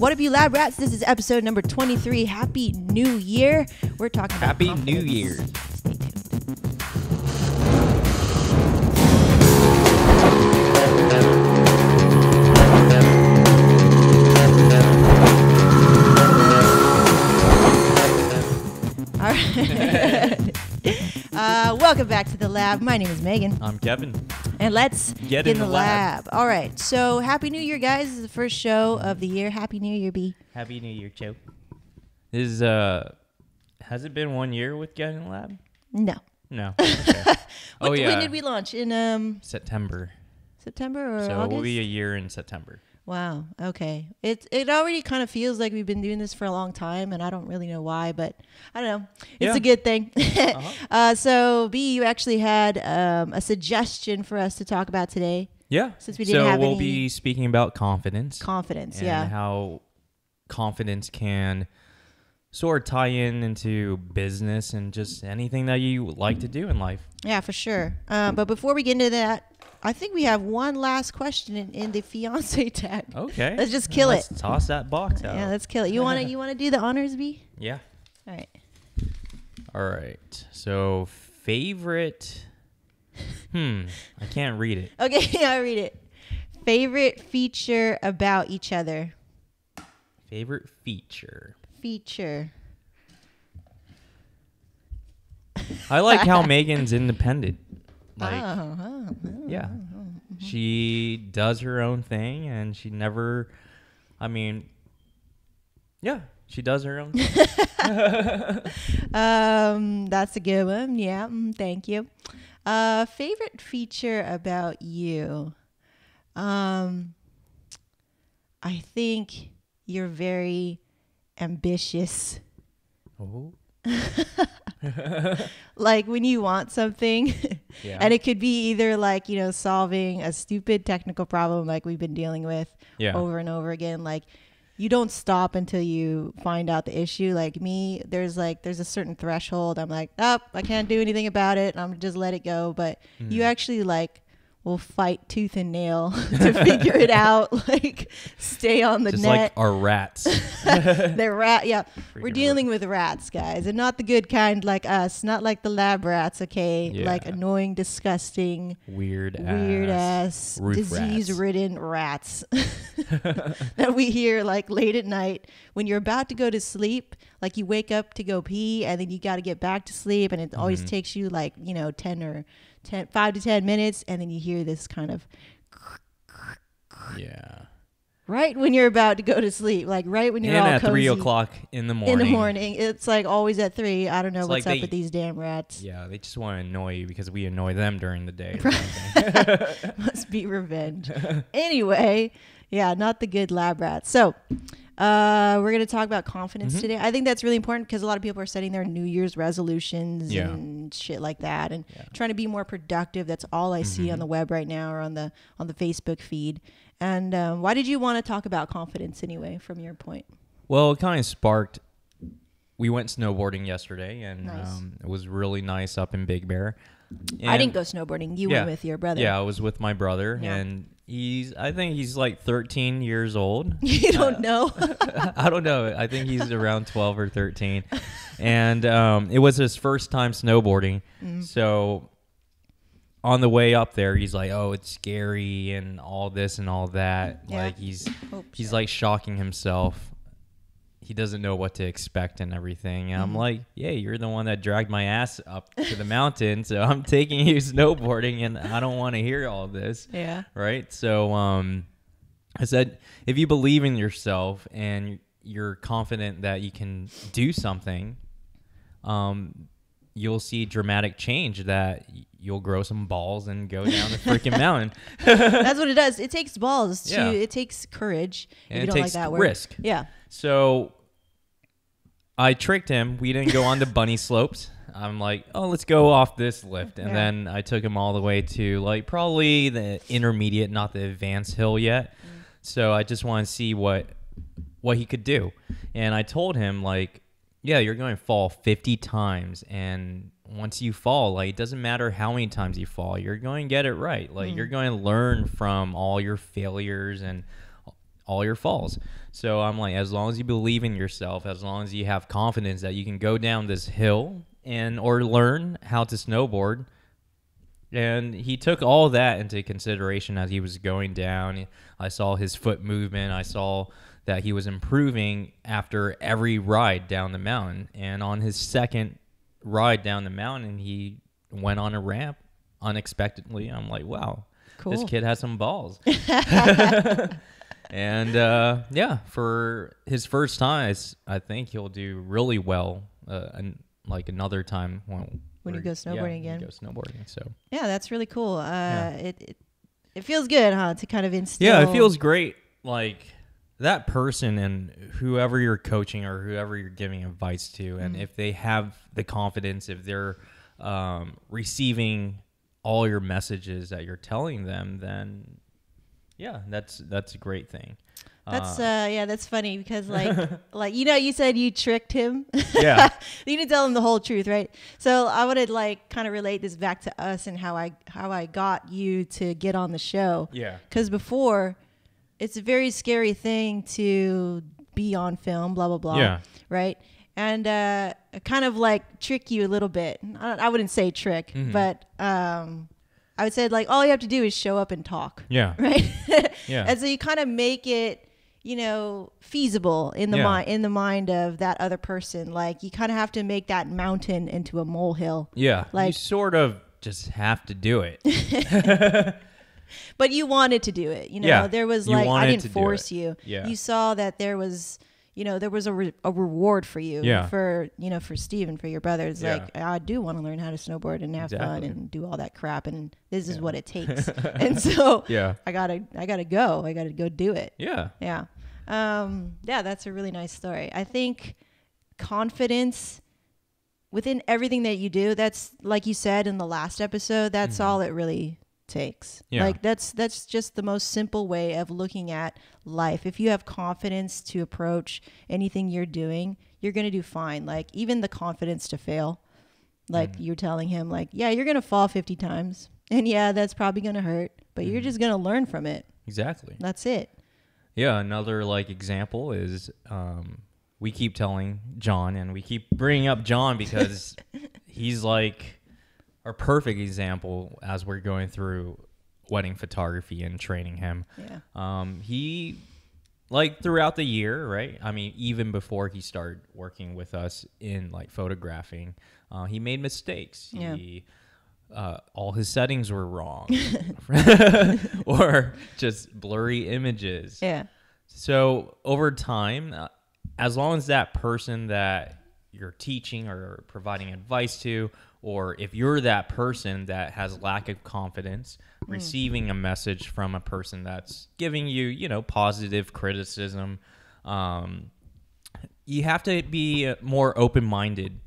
What up, you lab rats? This is episode number 23. Happy New Year. We're talking about Happy New Year. Stay tuned. All right. Welcome back to the lab. My name is Megan. I'm Kevin. And let's get in the lab. All right. So, Happy New Year, guys. This is the first show of the year. Happy New Year, B. Happy New Year, Joe. Has it been 1 year with Get in the Lab? No. No. Okay. When did we launch? In September. September or so August? it will be a year in September. Wow. Okay. It already kind of feels like we've been doing this for a long time, and I don't really know why, but I don't know. It's a good thing. So, B, you actually had a suggestion for us to talk about today. Yeah. Since we didn't have we'll any be speaking about confidence. confidence. And how confidence can sort of tie into business and just anything that you like to do in life. Yeah, for sure. But before we get into that, I think we have one last question in the fiance tag. Okay. Let's just kill Let's it. toss that box out. Yeah, let's kill it. You wanna do the honors, B? Yeah. All right. All right. So favorite. I can't read it. Okay, yeah, I'll read it. Favorite feature about each other. Favorite feature. I like how Megan's independent. Like, yeah, she does her own thing, and she never. I mean, yeah, she does her own thing. That's a good one. Yeah, thank you. Favorite feature about you. I think you're very ambitious. Oh. Like when you want something, Yeah. and it could be either like, solving a stupid technical problem like we've been dealing with over and over again. Like, you don't stop until you find out the issue. Like me, there's a certain threshold. I'm like, I can't do anything about it. I'm just let it go. But you actually will fight tooth and nail to figure it out. Like, stay on the Just net. like our rats. They're rat. Yeah, we're Freaking dealing with rats, guys, and not the good kind like us. Not like the lab rats. Okay, Yeah. like annoying, disgusting, Weird ass, roof disease-ridden rats that we hear like late at night when you're about to go to sleep. Like, you wake up to go pee, and then you got to get back to sleep, and it always takes you 5 to 10 minutes, and then you hear this kind of right when you're about to go to sleep, like right when you're all at cozy. 3 o'clock in the morning. In the morning, it's like always at 3. I don't know what's like up with these damn rats. Yeah, they just want to annoy you because we annoy them during the day. Must be revenge. Anyway, yeah, not the good lab rats. So we're going to talk about confidence today. I think that's really important because a lot of people are setting their New Year's resolutions and shit like that, and trying to be more productive. That's all I see on the web right now, or on the Facebook feed. And why did you want to talk about confidence anyway, from your point? Well, it kind of sparked. We went snowboarding yesterday, and Nice. it was really nice up in Big Bear. I didn't go snowboarding. You went with your brother. Yeah, I was with my brother, Yeah. and I think he's like 13 years old. You don't know? I don't know. I think he's around 12 or 13. And it was his first time snowboarding. So on the way up there, he's like, "Oh, it's scary and all this and all that." Yeah. Like he's like shocking himself. He doesn't know what to expect and everything. And I'm like, "Yeah, you're the one that dragged my ass up to the mountain, so I'm taking you snowboarding, and I don't want to hear all this." Yeah. Right? So I said, if you believe in yourself and you're confident that you can do something, you'll see dramatic change, that you'll grow some balls and go down the freaking mountain. That's what it does. It takes balls. Yeah. It takes courage. And if you it don't takes like that word. risk. Yeah. So I tricked him. We didn't go on the bunny slopes. I'm like, "Oh, let's go off this lift." And then I took him all the way to like probably the intermediate, not the advanced hill yet. So I just want to see what he could do. And I told him, like, yeah, you're going to fall 50 times. And once you fall, like, it doesn't matter how many times you fall, you're going to get it right. Like, you're going to learn from all your failures and all your falls. So I'm like, as long as you believe in yourself, as long as you have confidence that you can go down this hill or learn how to snowboard. And he took all that into consideration as he was going down. I saw his foot movement. I saw that he was improving after every ride down the mountain. And on his second ride down the mountain, he went on a ramp unexpectedly. I'm like, wow, cool. This kid has some balls. And yeah, for his first time, I think he'll do really well. Like another time when you go snowboarding again. When you go snowboarding. So yeah, that's really cool. It feels good, huh? To kind of instill. Yeah, it feels great. Like that person and whoever you're coaching or whoever you're giving advice to, and if they have the confidence, if they're receiving all your messages that you're telling them, then yeah, that's a great thing. That's funny because like you said you tricked him. Yeah. You didn't tell him the whole truth, right? So I would like kind of relate this back to us and how I got you to get on the show. Yeah. Because before, it's a very scary thing to be on film, blah blah blah. Yeah. Right. And kind of like trick you a little bit. I wouldn't say trick, but I would say like all you have to do is show up and talk. Yeah. Right. Yeah. And so you kind of make it, feasible in the mind of that other person. Like you kind of have to make that mountain into a molehill. Yeah. Like you sort of just have to do it. But you wanted to do it. Yeah. There was You like, I wanted didn't to do force it. you. Yeah. You saw that there was a reward for you. Yeah. For Steve and for your brothers. Yeah. Like, I do want to learn how to snowboard and have fun and do all that crap. And this is Yeah. what it takes. And so Yeah. I gotta go. I gotta go do it. Yeah. Yeah. Yeah, that's a really nice story. I think confidence within everything that you do, that's like you said in the last episode, that's all it really takes. Yeah. Like that's just the most simple way of looking at life. If you have confidence to approach anything you're doing, you're going to do fine. Like even the confidence to fail. Like you're telling him like, yeah, you're going to fall 50 times. And yeah, that's probably going to hurt, but you're just going to learn from it. Exactly. That's it. Yeah, another like example is we keep telling John, and we keep bringing up John because he's like our perfect example as we're going through wedding photography and training him. Yeah. He like throughout the year, right? I mean, even before he started working with us in like photographing, he made mistakes. Yeah. All his settings were wrong or just blurry images. Yeah. So over time, as long as that person that you're teaching or providing advice to, or if you're that person that has lack of confidence, receiving a message from a person that's giving you, positive criticism, you have to be more open-minded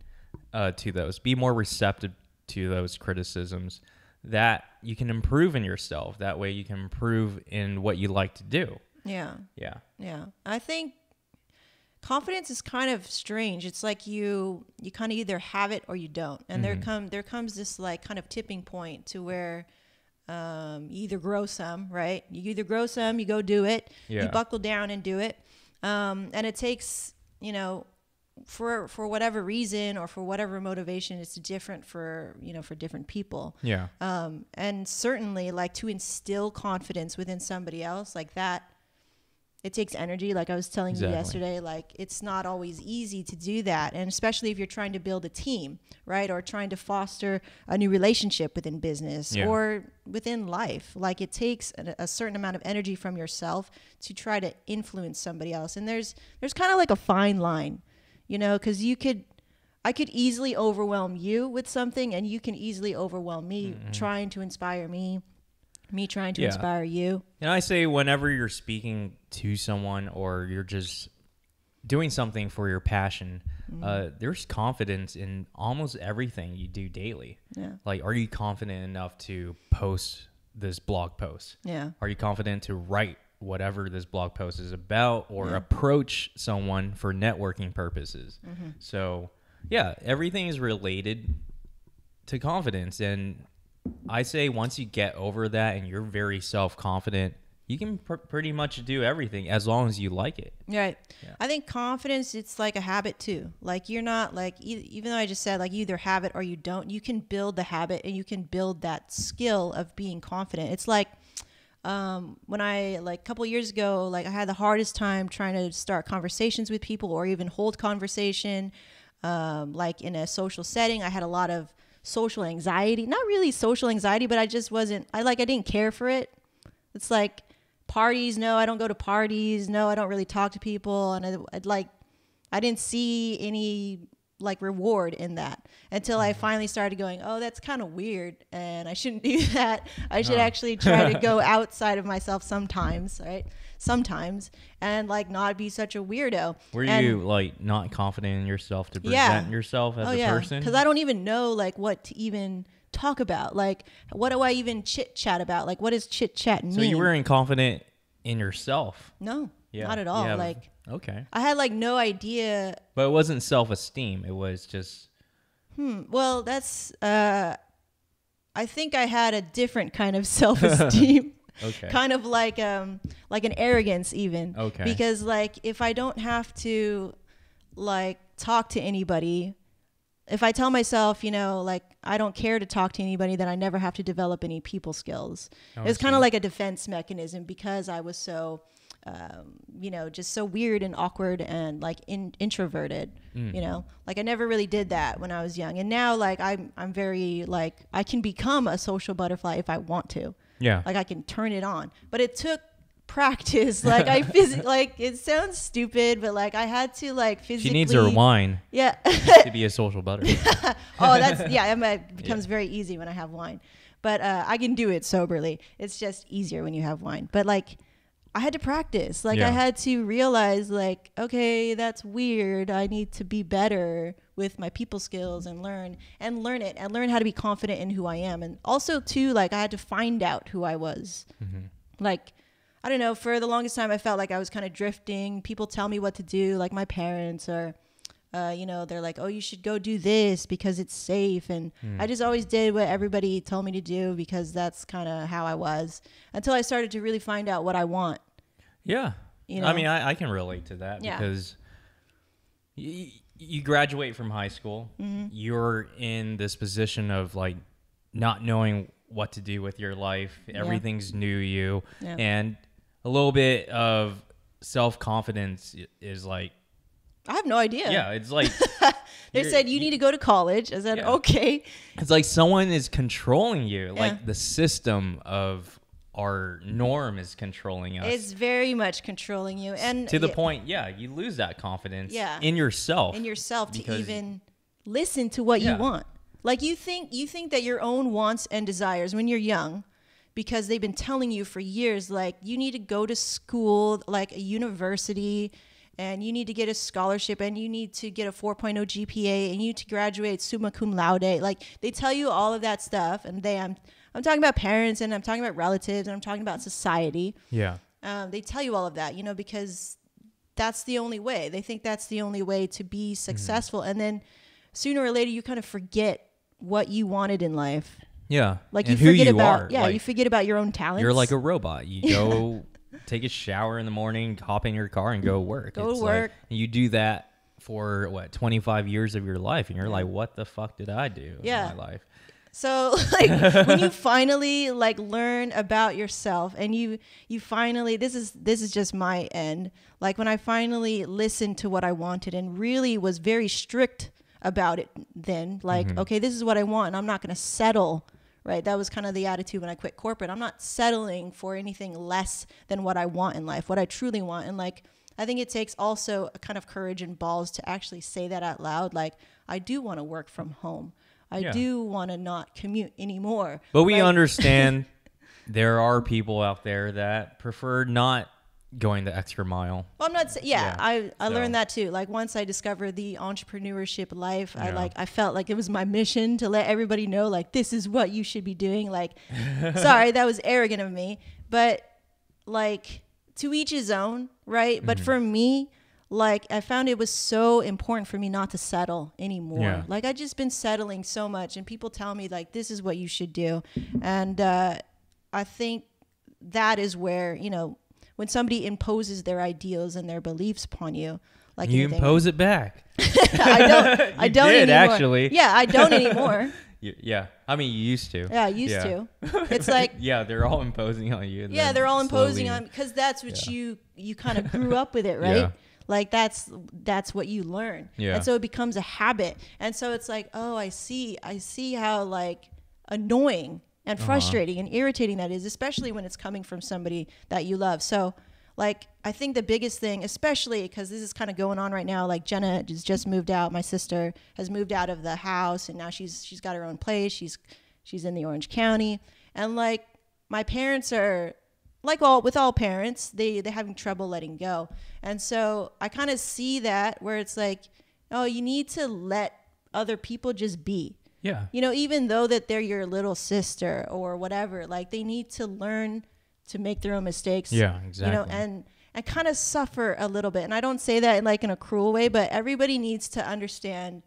to those, be more receptive to those criticisms, that you can improve in yourself. That way you can improve in what you like to do. Yeah. Yeah. Yeah. I think confidence is kind of strange. It's like you kind of either have it or you don't. And there comes this like kind of tipping point to where you either grow some, right? You either grow some, you go do it, you buckle down and do it. And it takes, for whatever reason or for whatever motivation, it's different for different people. Yeah. And certainly like to instill confidence within somebody else like that, it takes energy. Like I was telling you yesterday, like it's not always easy to do that. And especially if you're trying to build a team, right? Or trying to foster a new relationship within business or within life. Like it takes a certain amount of energy from yourself to try to influence somebody else. And there's kind of like a fine line, because I could easily overwhelm you with something and you can easily overwhelm me trying to inspire me trying to inspire you. And I say whenever you're speaking to someone or you're just doing something for your passion, there's confidence in almost everything you do daily. Yeah. Like, are you confident enough to post this blog post? Yeah. Are you confident to write whatever this blog post is about or approach someone for networking purposes? So, yeah, everything is related to confidence. And I say once you get over that and you're very self-confident you can pretty much do everything as long as you like it. Right. Yeah. I think confidence, it's like a habit too. Like you're not like, even though I just said like you either have it or you don't, you can build the habit and you can build that skill of being confident. It's like when I, like a couple years ago, like I had the hardest time trying to start conversations with people or even hold conversation. Like in a social setting, I had a lot of social anxiety, not really social anxiety, but I just wasn't, I didn't care for it. It's like, parties, no, I don't go to parties. No, I don't really talk to people. And I didn't see any like reward in that until I finally started going, oh, that's kind of weird. And I shouldn't do that. I should actually try to go outside of myself sometimes, right? Sometimes. And like not be such a weirdo. Were you like not confident in yourself to present yourself as a person? Because I don't even know like what to even talk about. Like, what do I even chit chat about? Like, what does chit chat mean? So you weren't confident in yourself? No, not at all. Like, okay, I had like no idea. But it wasn't self-esteem. It was just. Well, that's. I think I had a different kind of self-esteem. Okay. Kind of like an arrogance even. Okay. Because like if I don't have to like talk to anybody. If I tell myself, you know, like I don't care to talk to anybody, then I never have to develop any people skills. It's kind of like a defense mechanism because I was so, you know, just so weird and awkward and like introverted, you know, like I never really did that when I was young. And now like I'm very like I can become a social butterfly if I want to. Yeah. Like I can turn it on. But it took practice. Like like it sounds stupid, but like I had to like physically. She needs her wine. Yeah. To be a social butterfly. Oh, that's it becomes very easy when I have wine, but I can do it soberly. It's just easier when you have wine. But like I had to practice. Like I had to realize like, okay, that's weird. I need to be better with my people skills and learn it and learn how to be confident in who I am. And also too, like I had to find out who I was. Like. I don't know, for the longest time, I felt like I was kind of drifting. People tell me what to do, like my parents or, you know, they're like, oh, you should go do this because it's safe. And I just always did what everybody told me to do because that's kind of how I was until I started to really find out what I want. Yeah. You know? I mean, I can relate to that because you graduate from high school. You're in this position of like not knowing what to do with your life. Everything's new to you. And a little bit of self-confidence is like, I have no idea. yeah, it's like they said you need to go to college. I said, okay. It's like someone is controlling you. Like the system of our norm is controlling us. It's very much controlling you. And to the point, you lose that confidence in yourself. In yourself to even listen to what you want. Like you think that your own wants and desires when you're young, because they've been telling you for years, like you need to go to school, like a university, and you need to get a scholarship, and you need to get a 4.0 GPA, and you need to graduate summa cum laude. Like they tell you all of that stuff, and I'm talking about parents, and I'm talking about relatives, and I'm talking about society. Yeah. They tell you all of that, you know, because that's the only way. They think that's the only way to be successful, and then sooner or later you kind of forget what you wanted in life. Yeah. Like and you forget who you about are. you forget about your own talents. You're like a robot. You go take a shower in the morning, hop in your car and go work. Go to work. Like, you do that for 25 years of your life and you're like, what the fuck did I do in my life? So like when you finally like learn about yourself and you finally, this is just my end. Like when I finally listened to what I wanted and really was very strict about it then, like, okay, this is what I want and I'm not going to settle, right? That was kind of the attitude when I quit corporate. I'm not settling for anything less than what I want in life, what I truly want. And like, I think it takes also a kind of courage and balls to actually say that out loud. Like, I do want to work from home. I do want to not commute anymore. But we understand there are people out there that prefer not going the extra mile. Well, I'm not saying, I learned that too. Like once I discovered the entrepreneurship life, I felt like it was my mission to let everybody know, like, this is what you should be doing. Like, sorry, that was arrogant of me, but like to each his own, right? But for me, like I found it was so important for me not to settle anymore. Yeah. Like I just been settling so much and people tell me like, this is what you should do. And I think that is where, you know, when somebody imposes their ideals and their beliefs upon you, like you anything, impose it back. I don't did, anymore. actually. Yeah, I don't anymore. Yeah. I mean, you used to. Yeah, I used to. It's like, yeah, they're all imposing on you. Yeah, they're all imposing on, because that's what you kind of grew up with it, right? Yeah. Like that's what you learn. Yeah. And so it becomes a habit. And so it's like, oh, I see how like annoying and frustrating and irritating that is, especially when it's coming from somebody that you love. So like, I think the biggest thing, especially because this is kind of going on right now, like Jenna has just moved out. My sister has moved out of the house, and now she's got her own place. She's in the Orange County. And like, my parents are like with all parents, they're having trouble letting go. And so I kind of see that where it's like, oh, you need to let other people just be. Yeah. You know, even though that they're your little sister or whatever, like they need to learn to make their own mistakes. Yeah, exactly. You know, and kind of suffer a little bit. And I don't say that like in a cruel way, but everybody needs to understand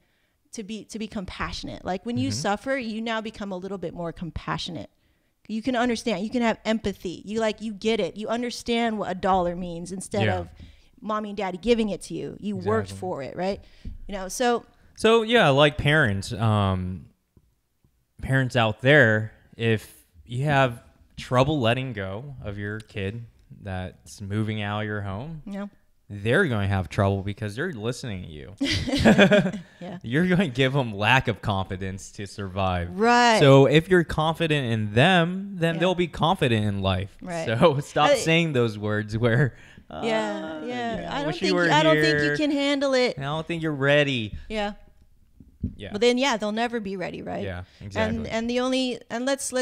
to be compassionate. Like when you suffer, you now become a little bit more compassionate. You can understand, you can have empathy. You get it. You understand what $1 means instead of mommy and daddy giving it to you. You worked for it, right? You know, so yeah, like parents out there, if you have trouble letting go of your kid that's moving out of your home, they're going to have trouble because they're listening to you. You're going to give them lack of confidence to survive. Right. So if you're confident in them, then they'll be confident in life. Right. So stop saying those words where, I don't think you can handle it. I don't think you're ready. Yeah. Yeah. But then they'll never be ready, right? Yeah, exactly. And let's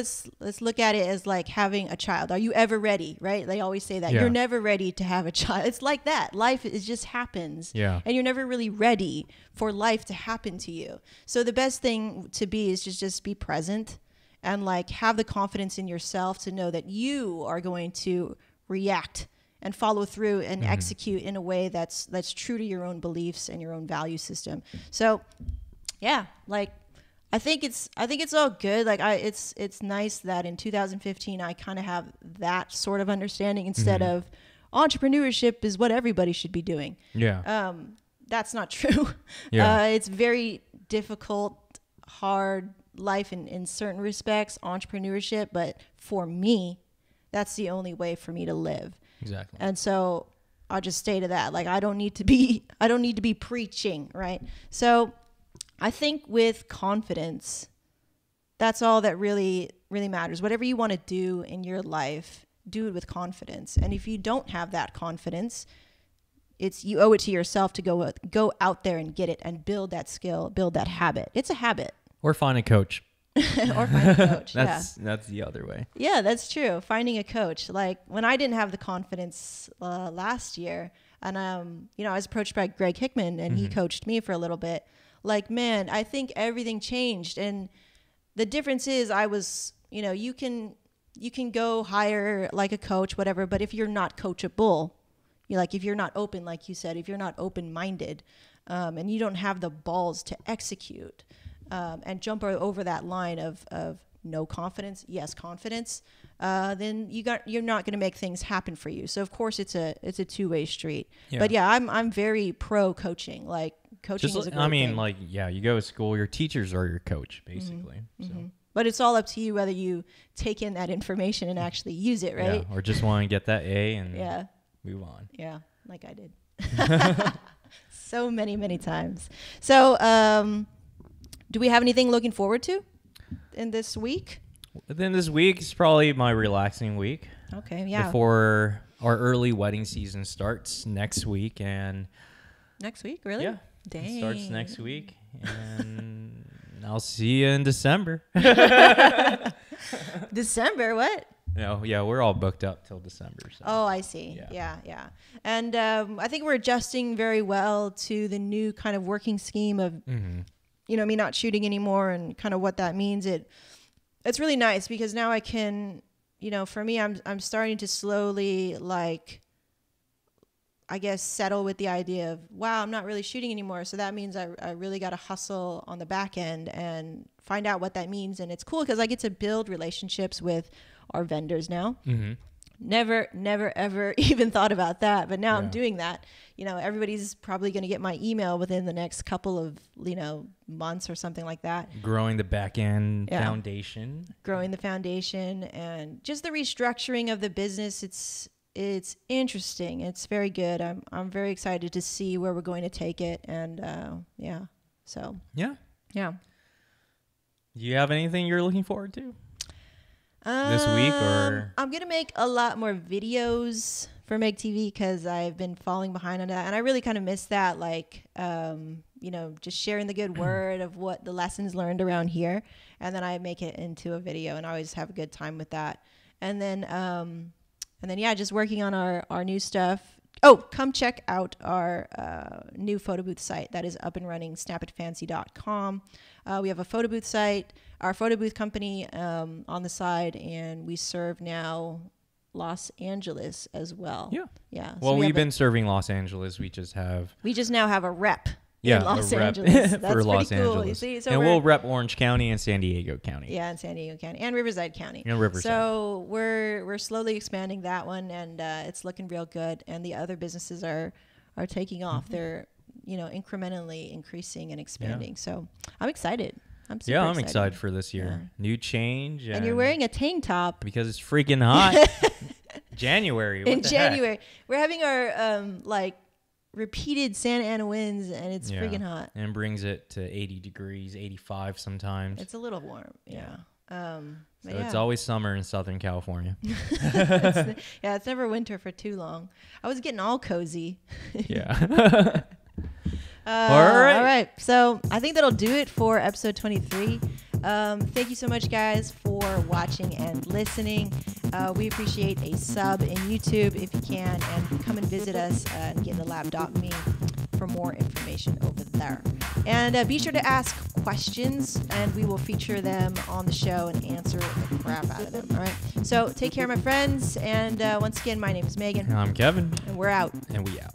look at it as like having a child. Are you ever ready, right? They always say that. Yeah. You're never ready to have a child. It's like that. Life just happens. Yeah. And you're never really ready for life to happen to you. So the best thing to be is just be present and like have the confidence in yourself to know that you are going to react and follow through and execute in a way that's true to your own beliefs and your own value system. So yeah, like I think it's all good. Like it's nice that in 2015 I kind of have that sort of understanding instead of entrepreneurship is what everybody should be doing. Yeah. That's not true. Yeah. It's very difficult, hard life in certain respects, entrepreneurship, but for me, that's the only way for me to live. Exactly. And so I'll just stay to that. Like I don't need to be preaching, right? So I think with confidence, that's all that really, really matters. Whatever you want to do in your life, do it with confidence. And if you don't have that confidence, you owe it to yourself to go out there and get it and build that skill, build that habit. It's a habit. Or find a coach. Or find a coach. That's the other way. Yeah, that's true. Finding a coach. Like when I didn't have the confidence last year, and I was approached by Greg Hickman, and he coached me for a little bit. Like, man, I think everything changed. And the difference is you can go hire like a coach, whatever, but if you're not coachable, if you're not open, like you said, if you're not open-minded, and you don't have the balls to execute, and jump over that line of no confidence, yes confidence, then you're not going to make things happen for you. So of course it's a two-way street. Yeah. But yeah, I'm very pro coaching. Like coaching is a great thing. You go to school, your teachers are your coach basically. So. But it's all up to you whether you take in that information and actually use it, right? Yeah, or just want to get that A and move on. Yeah, like I did. So many times. So do we have anything looking forward to in this week? Then this week is probably my relaxing week. Okay, yeah. Before our early wedding season starts next week. And next week, really? Yeah. Dang. It starts next week. And I'll see you in December. December, what? No, yeah, we're all booked up till December. So. Oh, I see. Yeah. And I think we're adjusting very well to the new kind of working scheme of, me not shooting anymore and kind of what that means. It's really nice because now I can, for me, I'm starting to slowly I guess settle with the idea of, wow, I'm not really shooting anymore. So that means I really got to hustle on the back end and find out what that means. And it's cool because I get to build relationships with our vendors now, Never, ever even thought about that. But now I'm Yeah. doing that. You know, everybody's probably going to get my email within the next couple of, months or something like that. Growing the back end Yeah. foundation. Growing the foundation and just the restructuring of the business. It's interesting. It's very good. I'm very excited to see where we're going to take it. And yeah. So Yeah. yeah. Do you have anything you're looking forward to this week, or? I'm gonna make a lot more videos for Meg TV because I've been falling behind on that, and I really kind of miss that. Like, just sharing the good word of what the lessons learned around here, and then I make it into a video, and I always have a good time with that. And then yeah, just working on our new stuff. Oh, come check out our new photo booth site that is up and running, snapitfancy.com. We have a photo booth site, our photo booth company on the side, and we serve now Los Angeles as well. Yeah. Yeah. So Well, we've been serving Los Angeles. We just now have a rep. Yeah, in Los a rep Angeles. That's for Los pretty cool. Angeles. You see? So and we'll rep Orange County and San Diego County. Yeah, and San Diego County and Riverside County. And Riverside. So we're slowly expanding that one, and it's looking real good. And the other businesses are taking off. They're incrementally increasing and expanding. Yeah. So I'm excited. I'm excited for this year. Yeah. New change. And you're wearing a tank top because it's freaking hot. January. In January, we're having our repeated Santa Ana winds, and it's freaking hot. And brings it to 80 degrees, 85 sometimes. It's a little warm. Yeah. So it's always summer in Southern California. It's never winter for too long. I was getting all cozy. Yeah. All right. So I think that'll do it for episode 23. Thank you so much, guys, for watching and listening. We appreciate a sub in YouTube if you can, and come and visit us and getinthilab.me for more information over there. And be sure to ask questions, and we will feature them on the show and answer the crap out of them. All right. So take care, my friends. And once again, my name is Megan. I'm Kevin. And we're out. And we out.